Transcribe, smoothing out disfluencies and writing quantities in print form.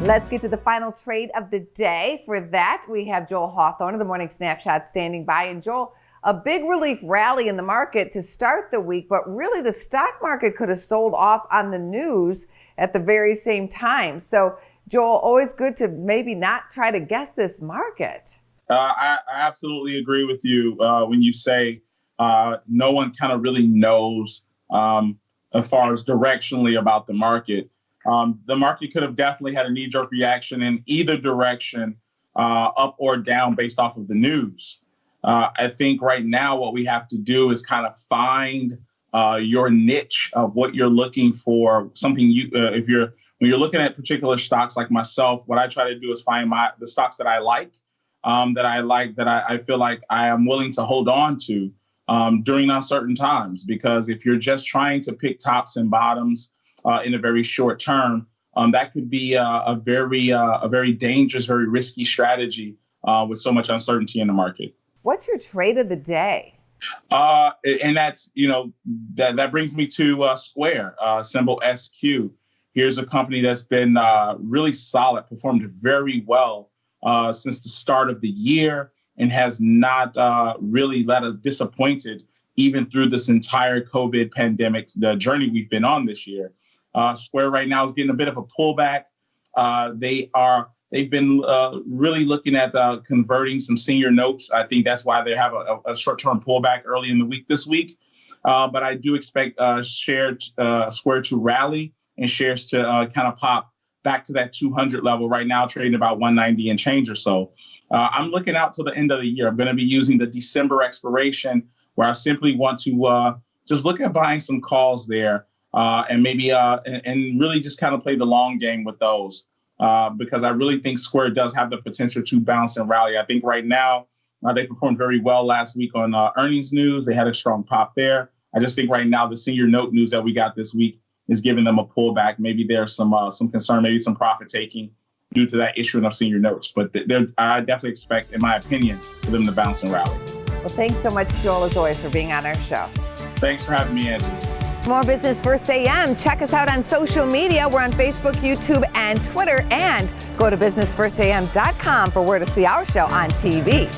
Let's get to the final trade of the day. For that, we have Joel Hawthorne of the Morning Snapshot standing by. And Joel, a big relief rally in the market to start the week, but really the stock market could have sold off on the news at the very same time. So, Joel, always good to maybe not try to guess this market. I absolutely agree with you when you say no one kind of really knows as far as directionally about the market. The market could have definitely had a knee-jerk reaction in either direction, up or down based off of the news. I think right now what we have to do is kind of find your niche of what you're looking for. Something when you're looking at particular stocks like myself, what I try to do is find the stocks that I like, that I feel like I am willing to hold on to during uncertain times. Because if you're just trying to pick tops and bottoms in a very short term, that could be a very dangerous, very risky strategy with so much uncertainty in the market. What's your trade of the day? And that's, that brings me to Square, symbol SQ. Here's a company that's been really solid, performed very well since the start of the year, and has not really let us disappointed even through this entire COVID pandemic, the journey we've been on this year. Square right now is getting a bit of a pullback. They've been really looking at converting some senior notes. I think that's why they have a short-term pullback early in the week this week. But I do expect Square to rally and shares to kind of pop back to that 200 level right now, trading about 190 and change or so. I'm looking out till the end of the year. I'm going to be using the December expiration, where I simply want to just look at buying some calls there. And maybe and really just kind of play the long game with those because I really think Square does have the potential to bounce and rally. I think right now they performed very well last week on earnings news. They had a strong pop there. I just think right now the senior note news that we got this week is giving them a pullback. Maybe there's some concern, maybe some profit taking due to that issuing of senior notes. But I definitely expect, in my opinion, for them to bounce and rally. Well, thanks so much, Joel, as always, for being on our show. Thanks for having me, Angie. More Business First AM. Check us out on social media. We're on Facebook, YouTube, and Twitter. And go to businessfirstam.com for where to see our show on TV.